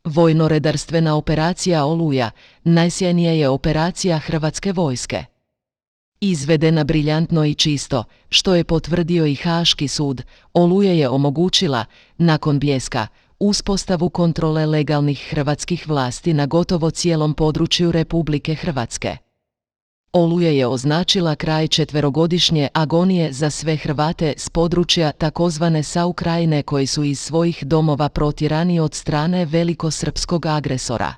Vojno-redarstvena operacija Oluja najsjajnija je operacija Hrvatske vojske. Izvedena briljantno i čisto, što je potvrdio i Haški sud, Oluja je omogućila, nakon Bljeska, uspostavu kontrole legalnih hrvatskih vlasti na gotovo cijelom području Republike Hrvatske. Oluja je označila kraj četverogodišnje agonije za sve Hrvate s područja takozvane SAU Krajine koji su iz svojih domova protjerani od strane velikosrpskog agresora.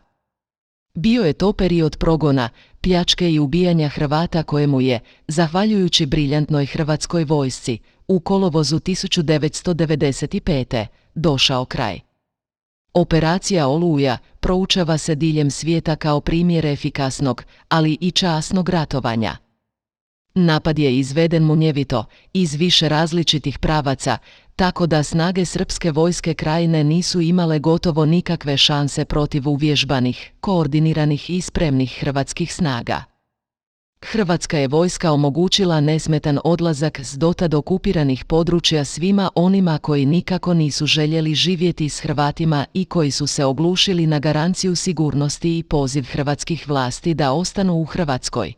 Bio je to period progona, pljačke i ubijanja Hrvata kojemu je, zahvaljujući briljantnoj hrvatskoj vojsci, u kolovozu 1995. došao kraj. Operacija Oluja proučava se diljem svijeta kao primjer efikasnog, ali i časnog ratovanja. Napad je izveden munjevito, iz više različitih pravaca, tako da snage srpske vojske Krajine nisu imale gotovo nikakve šanse protiv uvježbanih, koordiniranih i spremnih hrvatskih snaga. Hrvatska je vojska omogućila nesmetan odlazak s dotad okupiranih područja svima onima koji nikako nisu željeli živjeti s Hrvatima i koji su se oglušili na garanciju sigurnosti i poziv hrvatskih vlasti da ostanu u Hrvatskoj.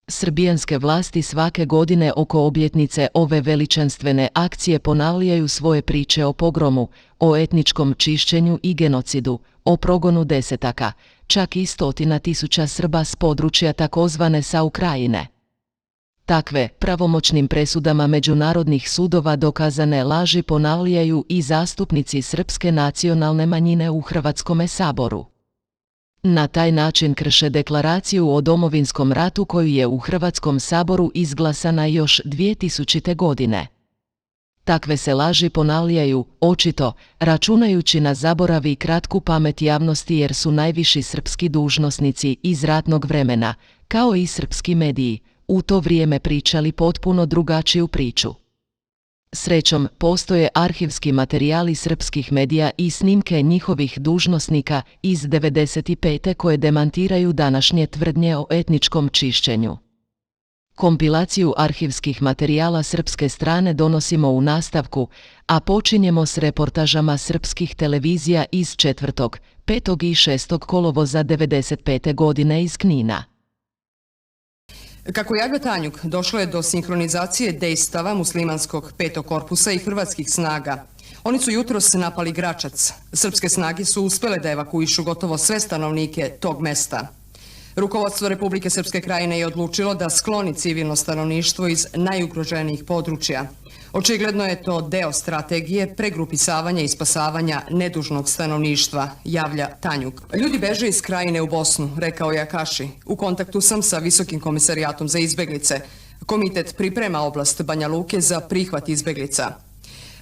Srbijanske vlasti svake godine oko obljetnice ove veličanstvene akcije ponavljaju svoje priče o pogromu, o etničkom čišćenju i genocidu, o progonu desetaka, čak i 100.000 Srba s područja takozvane SAU Krajine. Takve, pravomoćnim presudama međunarodnih sudova dokazane laži ponavljaju i zastupnici srpske nacionalne manjine u Hrvatskome saboru. Na taj način krše deklaraciju o Domovinskom ratu koju je u Hrvatskom saboru izglasana još 2000. godine. Takve se laži ponavljaju, očito, računajući na zaborav i kratku pamet javnosti jer su najviši srpski dužnosnici iz ratnog vremena, kao i srpski mediji, u to vrijeme pričali potpuno drugačiju priču. Srećom, postoje arhivski materijali srpskih medija i snimke njihovih dužnosnika iz 95. koje demantiraju današnje tvrdnje o etničkom čišćenju. Kompilaciju arhivskih materijala srpske strane donosimo u nastavku, a počinjemo s reportažama srpskih televizija iz 4., 5. i 6. kolovoza 95. godine iz Knina. Kako javlja Tanjuk, došlo je do sinhronizacije dejstava muslimanskog petog korpusa i hrvatskih snaga. Oni su jutros napali Gračac. Srpske snage su uspjele da evakuišu gotovo sve stanovnike tog mesta. Rukovodstvo Republike Srpske Krajine je odlučilo da skloni civilno stanovništvo iz najugroženijih područja. Očigledno je to deo strategije pregrupisavanja i spasavanja nedužnog stanovništva, javlja Tanjuk. Ljudi beže iz Krajine u Bosnu, rekao je Akaši. U kontaktu sam sa Visokim komisarijatom za izbeglice. Komitet priprema oblast Banja Luke za prihvat izbeglica.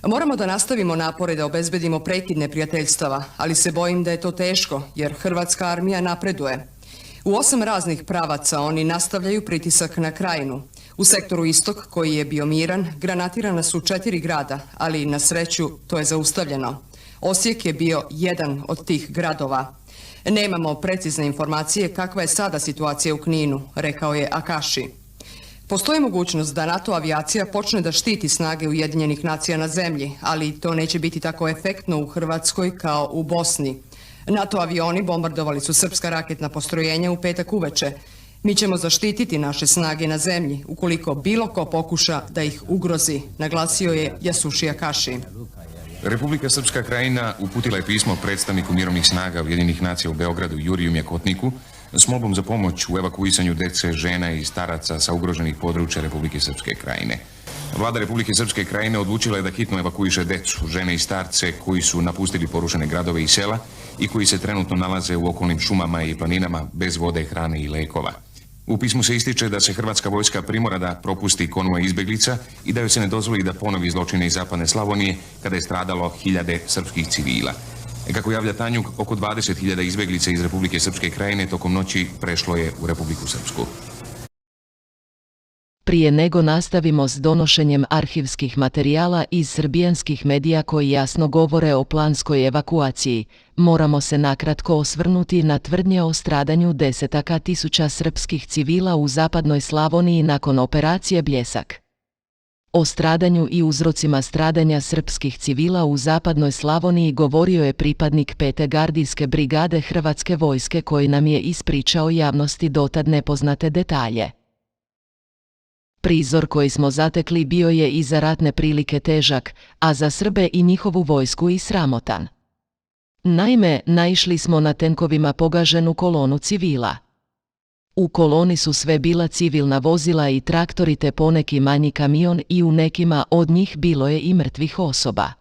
Moramo da nastavimo napore da obezbedimo prekid neprijateljstava, ali se bojim da je to teško, jer hrvatska armija napreduje. U 8 raznih pravaca oni nastavljaju pritisak na Krajinu. U sektoru Istok, koji je bio miran, granatirana su 4 grada, ali na sreću to je zaustavljeno. Osijek je bio jedan od tih gradova. Nemamo precizne informacije kakva je sada situacija u Kninu, rekao je Akaši. Postoji mogućnost da NATO avijacija počne da štiti snage Ujedinjenih nacija na zemlji, ali to neće biti tako efektno u Hrvatskoj kao u Bosni. NATO avioni bombardovali su srpska raketna postrojenja u petak uveče. Mi ćemo zaštititi naše snage na zemlji ukoliko bilo ko pokuša da ih ugrozi, naglasio je Jasuši Akaši. Republika Srpska Krajina uputila je pismo predstavniku mirovnih snaga Ujedinjenih nacija u Beogradu Juriju Mjakotniku s molbom za pomoć u evakuisanju dece, žena i staraca sa ugroženih područja Republike Srpske Krajine. Vlada Republike Srpske Krajine odlučila je da hitno evakuiše decu, žene i starce koji su napustili porušene gradove i sela i koji se trenutno nalaze u okolnim šumama i planinama bez vode, hrane i lekova. U pismu se ističe da se hrvatska vojska primora da propusti konvoje izbeglica i da joj se ne dozvoli da ponovi zločine iz zapadne Slavonije kada je stradalo hiljade srpskih civila. Kako javlja Tanjuk, oko 20.000 izbeglica iz Republike Srpske Krajine tokom noći prešlo je u Republiku Srpsku. Prije nego nastavimo s donošenjem arhivskih materijala iz srbijanskih medija koji jasno govore o planskoj evakuaciji, moramo se nakratko osvrnuti na tvrdnje o stradanju desetaka tisuća srpskih civila u zapadnoj Slavoniji nakon operacije Bljesak. O stradanju i uzrocima stradanja srpskih civila u zapadnoj Slavoniji govorio je pripadnik 5. gardijske brigade Hrvatske vojske koji nam je ispričao javnosti dotad nepoznate detalje. Prizor koji smo zatekli bio je i za ratne prilike težak, a za Srbe i njihovu vojsku i sramotan. Naime, naišli smo na tenkovima pogaženu kolonu civila. U koloni su sve bila civilna vozila i traktori te poneki manji kamion i u nekima od njih bilo je i mrtvih osoba.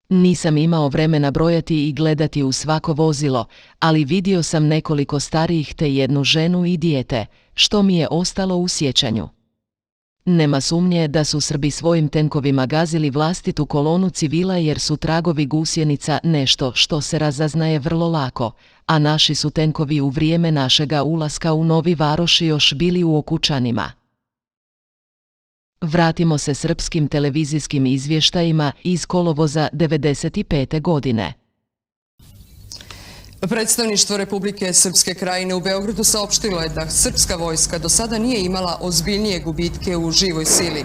Nisam imao vremena brojati i gledati u svako vozilo, ali vidio sam nekoliko starijih te jednu ženu i dijete, što mi je ostalo u sjećanju. Nema sumnje da su Srbi svojim tenkovima gazili vlastitu kolonu civila jer su tragovi gusjenica nešto što se razaznaje vrlo lako, a naši su tenkovi u vrijeme našega ulaska u Novi Varoš još bili u Okučanima. Vratimo se srpskim televizijskim izvještajima iz kolovoza 1995. godine. Predstavništvo Republike Srpske Krajine u Beogradu saopštilo je da srpska vojska do sada nije imala ozbiljnije gubitke u živoj sili.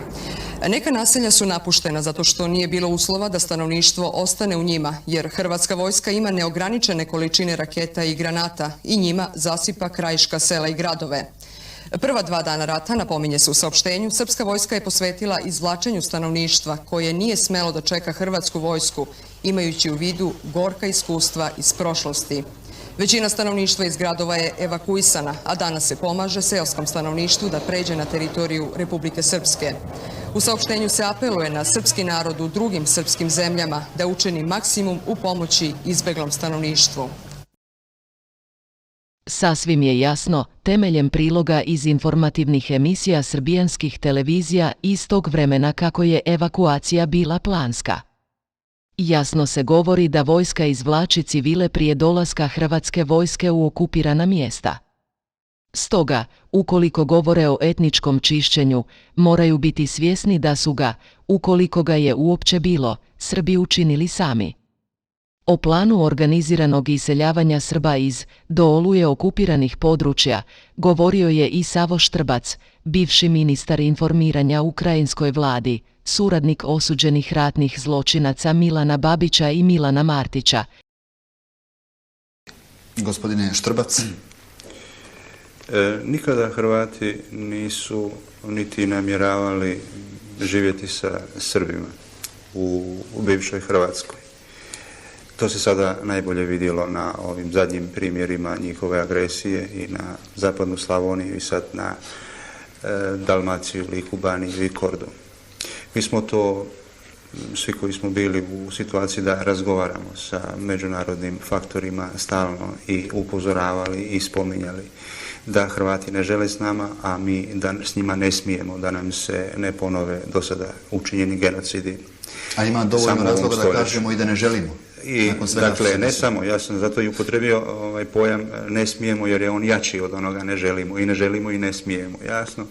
Neka naselja su napuštena zato što nije bilo uslova da stanovništvo ostane u njima, jer hrvatska vojska ima neograničene količine raketa i granata i njima zasipa krajiška sela i gradove. Prva 2 dana rata, napominje se u saopštenju, srpska vojska je posvetila izvlačenju stanovništva koje nije smelo da čeka hrvatsku vojsku, imajući u vidu gorka iskustva iz prošlosti. Većina stanovništva iz gradova je evakuisana, a danas se pomaže seoskom stanovništvu da pređe na teritoriju Republike Srpske. U saopštenju se apeluje na srpski narod u drugim srpskim zemljama da učini maksimum u pomoći izbeglom stanovništvu. Sasvim je jasno, temeljem priloga iz informativnih emisija srbijanskih televizija iz tog vremena kako je evakuacija bila planska. Jasno se govori da vojska izvlači civile prije dolaska hrvatske vojske u okupirana mjesta. Stoga, ukoliko govore o etničkom čišćenju, moraju biti svjesni da su ga, ukoliko ga je uopće bilo, Srbi učinili sami. O planu organiziranog iseljavanja Srba iz do oluje okupiranih područja govorio je i Savo Štrbac, bivši ministar informiranja ukrajinskoj vladi, suradnik osuđenih ratnih zločinaca Milana Babića i Milana Martića. Gospodine Štrbac. Nikada Hrvati nisu niti namjeravali živjeti sa Srbima u bivšoj Hrvatskoj. To se sada najbolje vidjelo na ovim zadnjim primjerima njihove agresije i na zapadnu Slavoniju i sad na Dalmaciju, Liku, Baniju i Kordu. Mi smo to, svi koji smo bili u situaciji da razgovaramo sa međunarodnim faktorima stalno i upozoravali i spominjali da Hrvati ne žele s nama, a mi da s njima ne smijemo, da nam se ne ponove do sada učinjeni genocidi. A ima dovoljno razloga da kažemo i da ne želimo. I, dakle, ne samo, ja sam zato i upotrebio pojam ne smijemo jer je on jači od onoga ne želimo i ne smijemo, jasno.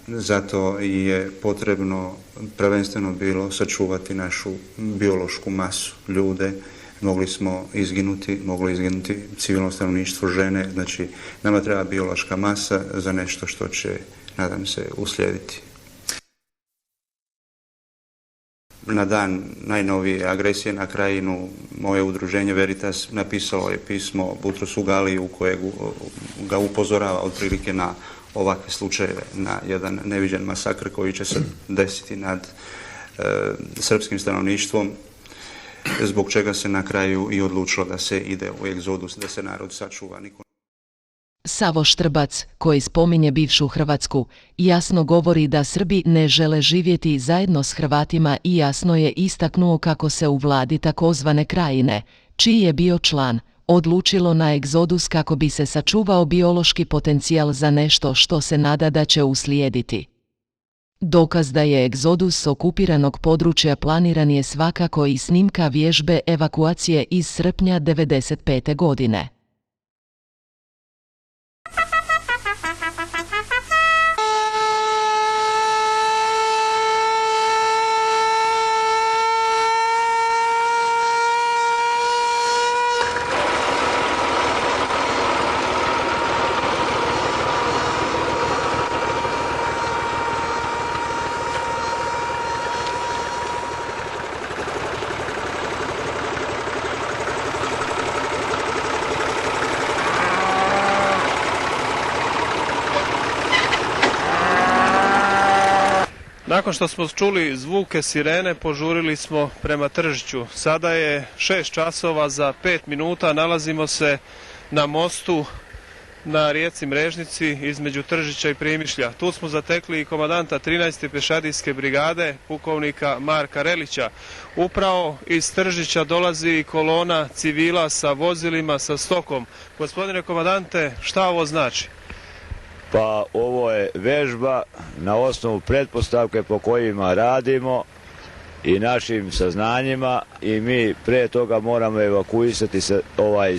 Zato je potrebno prvenstveno bilo sačuvati našu biološku masu, ljude. Moglo izginuti civilno stanovništvo, žene, znači nama treba biološka masa za nešto što će, nadam se, uslijediti. Na dan najnovije agresije na Krajinu, moje udruženje Veritas napisalo je pismo Butrosu Galiju u kojegu ga upozorava otprilike na ovakve slučajeve, na jedan neviđen masakr koji će se desiti nad srpskim stanovništvom, zbog čega se na kraju i odlučilo da se ide u egzodus, da se narod sačuva. Savo Štrbac, koji spominje bivšu Hrvatsku, jasno govori da Srbi ne žele živjeti zajedno s Hrvatima i jasno je istaknuo kako se u vladi takozvane Krajine, čiji je bio član, odlučilo na egzodus kako bi se sačuvao biološki potencijal za nešto što se nada da će uslijediti. Dokaz da je egzodus s okupiranog područja planiran je svakako i snimka vježbe evakuacije iz srpnja 1995. godine. Nakon što smo čuli zvuke sirene, požurili smo prema Tržiću. Sada je 6 časova za 5 minuta, nalazimo se na mostu na rijeci Mrežnici između Tržića i Primišlja. Tu smo zatekli i komandanta 13. pješadijske brigade, pukovnika Marka Relića. Upravo iz Tržića dolazi i kolona civila sa vozilima, sa stokom. Gospodine komandante, šta ovo znači? Pa ovo je vežba na osnovu pretpostavke po kojima radimo i našim saznanjima i mi pre toga moramo evakuisati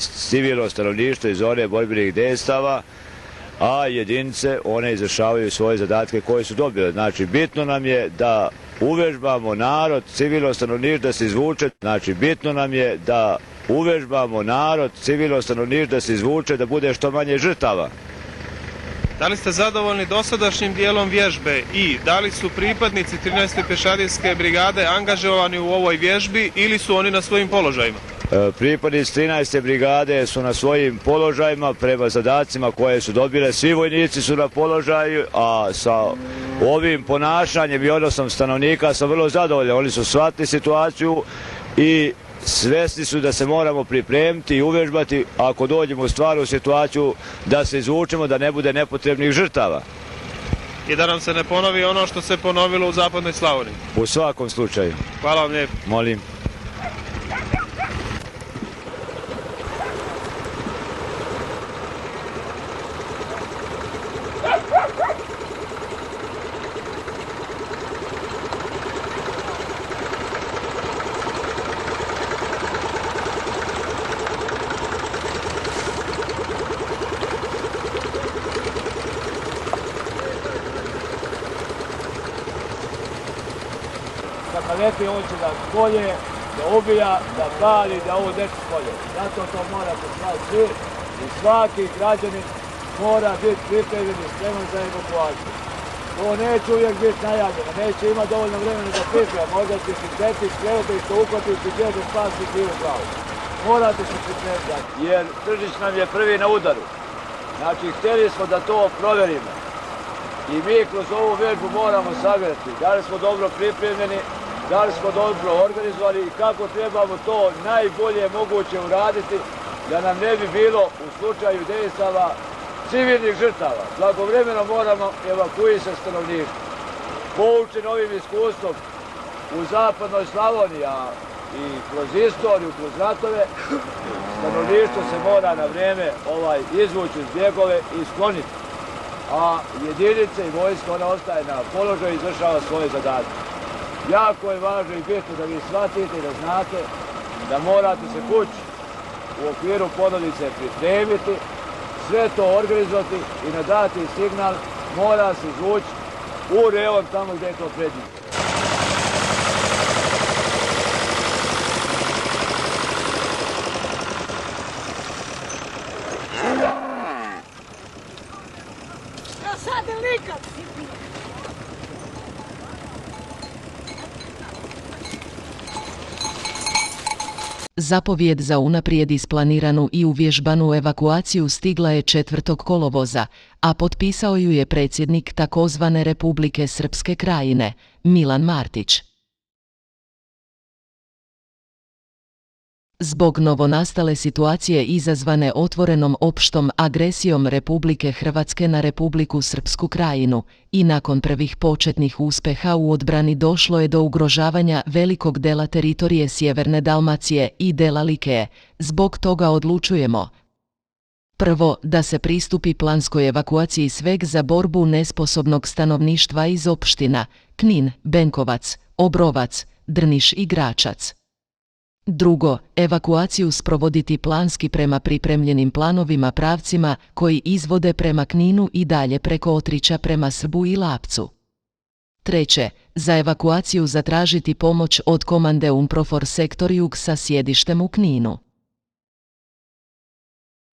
civilno stanovništvo iz zone borbenih dejstava, a jedinice one izvršavaju svoje zadatke koje su dobile. Znači bitno nam je da uvežbamo narod, civilno stanovništvo da se izvuče, znači bitno nam je da uvežbamo narod, civilno stanovništvo da se izvuče, da bude što manje žrtava. Da li ste zadovoljni dosadašnjim dijelom vježbe i da li su pripadnici 13. pješadijske brigade angažovani u ovoj vježbi ili su oni na svojim položajima? Pripadnici 13. brigade su na svojim položajima prema zadacima koje su dobile. Svi vojnici su na položaju, a sa ovim ponašanjem i odnosom stanovnika sam vrlo zadovoljan. Oni su shvatili situaciju i svesni su da se moramo pripremiti i uvežbati ako dođemo u stvarnu situaciju da se izvučemo, da ne bude nepotrebnih žrtava. I da nam se ne ponovi ono što se ponovilo u Zapadnoj Slavoniji. U svakom slučaju. Hvala vam lijepo. Molim. Kad naleti on će da kolje, da ubija, da pali, da ovo deči kolje. Zato to morate znati svi i svaki građanin mora biti pripremljen i spreman za evakuaciju. To neće uvijek biti najavljeno, neće imati dovoljno vremena da priprema, možda će se seti, skrenuti i što uhvatiti gdje da spasi krivu glavu. Morate se pripremljati, jer Tržić nam je prvi na udaru. Znači, htjeli smo da to proverimo. I mi kroz ovu vežbu moramo sagledati da li smo dobro pripremljeni, da li smo dobro organizovali i kako trebamo to najbolje moguće uraditi da nam ne bi bilo u slučaju dejstava civilnih žrtava. Blagovremeno moramo evakuisati stanovništvo. Poučen ovim iskustvom u Zapadnoj Slavoniji, a i kroz istoriju, kroz ratove, stanovništvo se mora na vrijeme izvući iz bjegove i skloniti. A jedinice i vojska ona ostaje na položaju i izvršava svoje zadatke. Jako je važno i bitno da vi shvatite i da znate da morate se kući u okviru porodice pripremiti, sve to organizovati i na dati signal mora se izvući u rejon tamo gdje je to predviđeno. Zapovjed za unaprijed isplaniranu i uvježbanu evakuaciju stigla je 4. kolovoza, a potpisao ju je predsjednik takozvane Republike Srpske Krajine, Milan Martić. Zbog novonastale situacije izazvane otvorenom opštom agresijom Republike Hrvatske na Republiku Srpsku Krajinu i nakon prvih početnih uspeha u odbrani došlo je do ugrožavanja velikog dela teritorije Sjeverne Dalmacije i dela Like. Zbog toga odlučujemo: prvo, da se pristupi planskoj evakuaciji sveg za borbu nesposobnog stanovništva iz opština Knin, Benkovac, Obrovac, Drniš i Gračac. Drugo, evakuaciju sprovoditi planski prema pripremljenim planovima pravcima koji izvode prema Kninu i dalje preko Otrića prema Srbu i Lapcu. Treće, za evakuaciju zatražiti pomoć od komande UNPROFOR sektor Jug sa sjedištem u Kninu.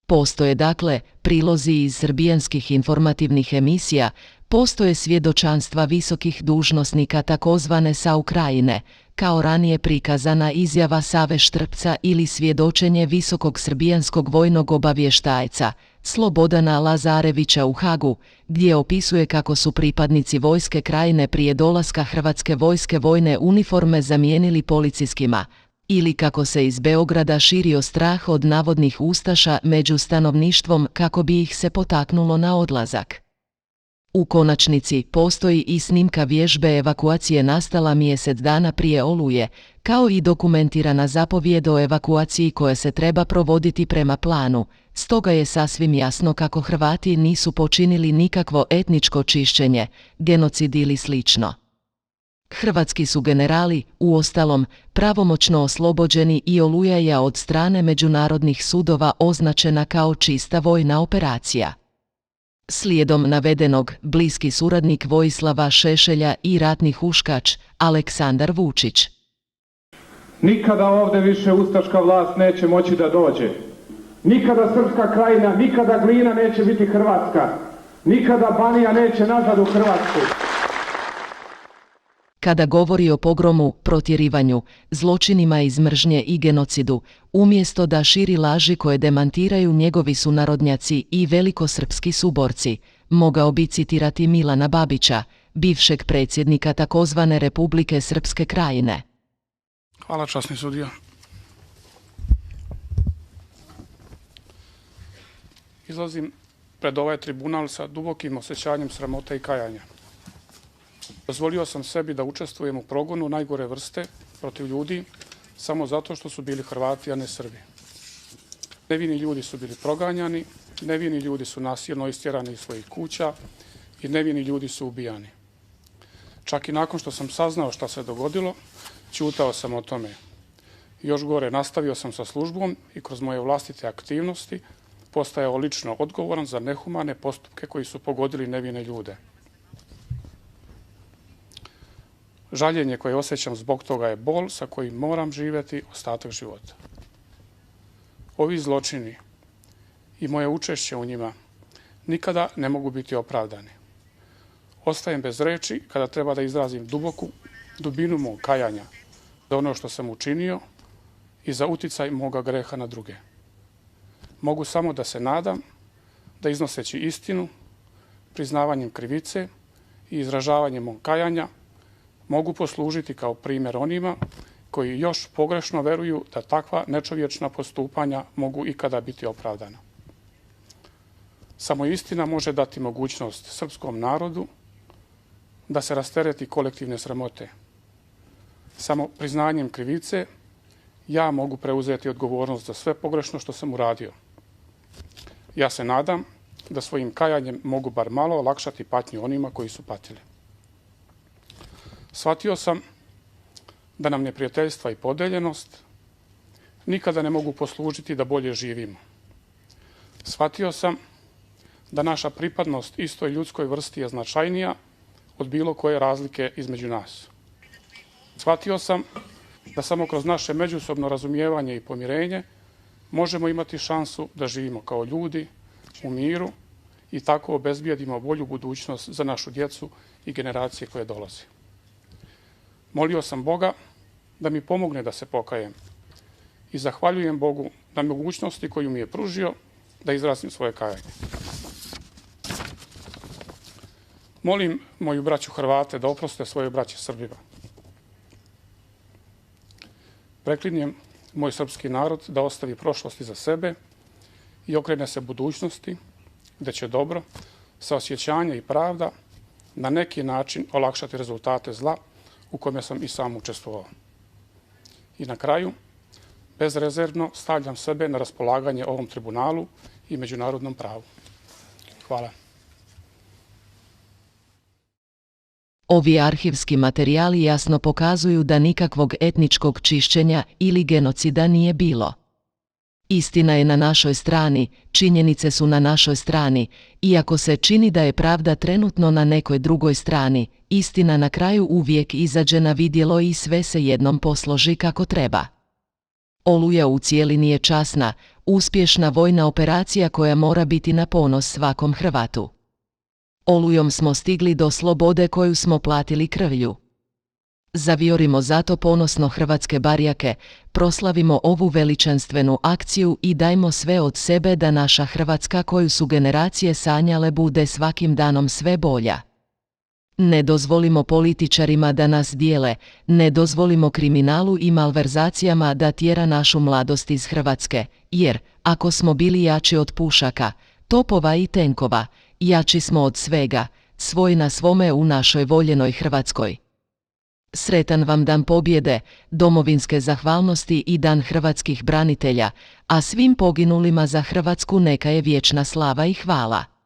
Postoje dakle prilozi iz srbijanskih informativnih emisija, postoje svjedočanstva visokih dužnosnika takozvane SAU Krajine, kao ranije prikazana izjava Save Štrpca ili svjedočenje visokog srbijanskog vojnog obavještajca Slobodana Lazarevića u Hagu, gdje opisuje kako su pripadnici vojske Krajine prije dolaska hrvatske vojske vojne uniforme zamijenili policijskima, ili kako se iz Beograda širio strah od navodnih ustaša među stanovništvom kako bi ih se potaknulo na odlazak. U konačnici postoji i snimka vježbe evakuacije nastala mjesec dana prije Oluje, kao i dokumentirana zapovijed o evakuaciji koja se treba provoditi prema planu, stoga je sasvim jasno kako Hrvati nisu počinili nikakvo etničko čišćenje, genocid ili slično. Hrvatski su generali, uostalom, pravomoćno oslobođeni i Oluja je od strane međunarodnih sudova označena kao čista vojna operacija. Slijedom navedenog, bliski suradnik Vojislava Šešelja i ratni huškač Aleksandar Vučić. Nikada ovdje više ustaška vlast neće moći da dođe. Nikada Srpska Krajina, nikada Glina neće biti Hrvatska. Nikada Banija neće nazad u Hrvatsku. Kada govori o pogromu, protjerivanju, zločinima iz mržnje i genocidu, umjesto da širi laži koje demantiraju njegovi sunarodnjaci i velikosrpski suborci, mogao bi citirati Milana Babića, bivšeg predsjednika takozvane Republike Srpske Krajine. Hvala, časni sudija. Izlazim pred ovaj tribunal sa dubokim osjećanjem sramote i kajanja. Dozvolio sam sebi da učestvujem u progonu najgore vrste protiv ljudi samo zato što su bili Hrvati, a ne Srbi. Nevini ljudi su bili proganjani, nevini ljudi su nasilno istjerani iz svojih kuća i nevini ljudi su ubijani. Čak i nakon što sam saznao šta se dogodilo, ćutao sam o tome. Još gore, nastavio sam sa službom i kroz moje vlastite aktivnosti postajao lično odgovoran za nehumane postupke koji su pogodili nevine ljude. Žaljenje koje osjećam zbog toga je bol sa kojim moram živjeti ostatak života. Ovi zločini i moje učešće u njima nikada ne mogu biti opravdani. Ostajem bez reči kada treba da izrazim duboku dubinu mog kajanja za ono što sam učinio i za uticaj moga greha na druge. Mogu samo da se nadam da iznoseći istinu, priznavanjem krivice i izražavanjem mog kajanja mogu poslužiti kao primjer onima koji još pogrešno veruju da takva nečovječna postupanja mogu ikada biti opravdana. Samo istina može dati mogućnost srpskom narodu da se rastereti kolektivne sramote. Samo priznanjem krivice ja mogu preuzeti odgovornost za sve pogrešno što sam uradio. Ja se nadam da svojim kajanjem mogu bar malo olakšati patnju onima koji su patili. Shvatio sam da nam neprijateljstva i podeljenost nikada ne mogu poslužiti da bolje živimo. Shvatio sam da naša pripadnost istoj ljudskoj vrsti je značajnija od bilo koje razlike između nas. Shvatio sam da samo kroz naše međusobno razumijevanje i pomirenje možemo imati šansu da živimo kao ljudi u miru i tako obezbijedimo bolju budućnost za našu djecu i generacije koje dolaze. Molio sam Boga da mi pomogne da se pokajem i zahvaljujem Bogu na mogućnosti koju mi je pružio da izrazim svoje kajanje. Molim moju braću Hrvate da oproste svoje braće Srbima. Preklinjem moj srpski narod da ostavi prošlost iza sebe i okrene se budućnosti, gde će dobro, saosjećanje i pravda na neki način olakšati rezultate zla u kome sam i sam učestvovao. I na kraju, bezrezervno stavljam sebe na raspolaganje ovom tribunalu i međunarodnom pravu. Hvala. Ovi arhivski materijali jasno pokazuju da nikakvog etničkog čišćenja ili genocida nije bilo. Istina je na našoj strani, činjenice su na našoj strani, iako se čini da je pravda trenutno na nekoj drugoj strani, istina na kraju uvijek izađe na vidjelo i sve se jednom posloži kako treba. Oluja u cijelini je časna, uspješna vojna operacija koja mora biti na ponos svakom Hrvatu. Olujom smo stigli do slobode koju smo platili krvlju. Zavijorimo zato ponosno hrvatske barjake, proslavimo ovu veličanstvenu akciju i dajmo sve od sebe da naša Hrvatska koju su generacije sanjale bude svakim danom sve bolja. Ne dozvolimo političarima da nas dijele, ne dozvolimo kriminalu i malverzacijama da tjera našu mladost iz Hrvatske, jer, ako smo bili jači od pušaka, topova i tenkova, jači smo od svega, svoj na svome u našoj voljenoj Hrvatskoj. Sretan vam dan pobjede, domovinske zahvalnosti i dan hrvatskih branitelja, a svim poginulima za Hrvatsku neka je vječna slava i hvala.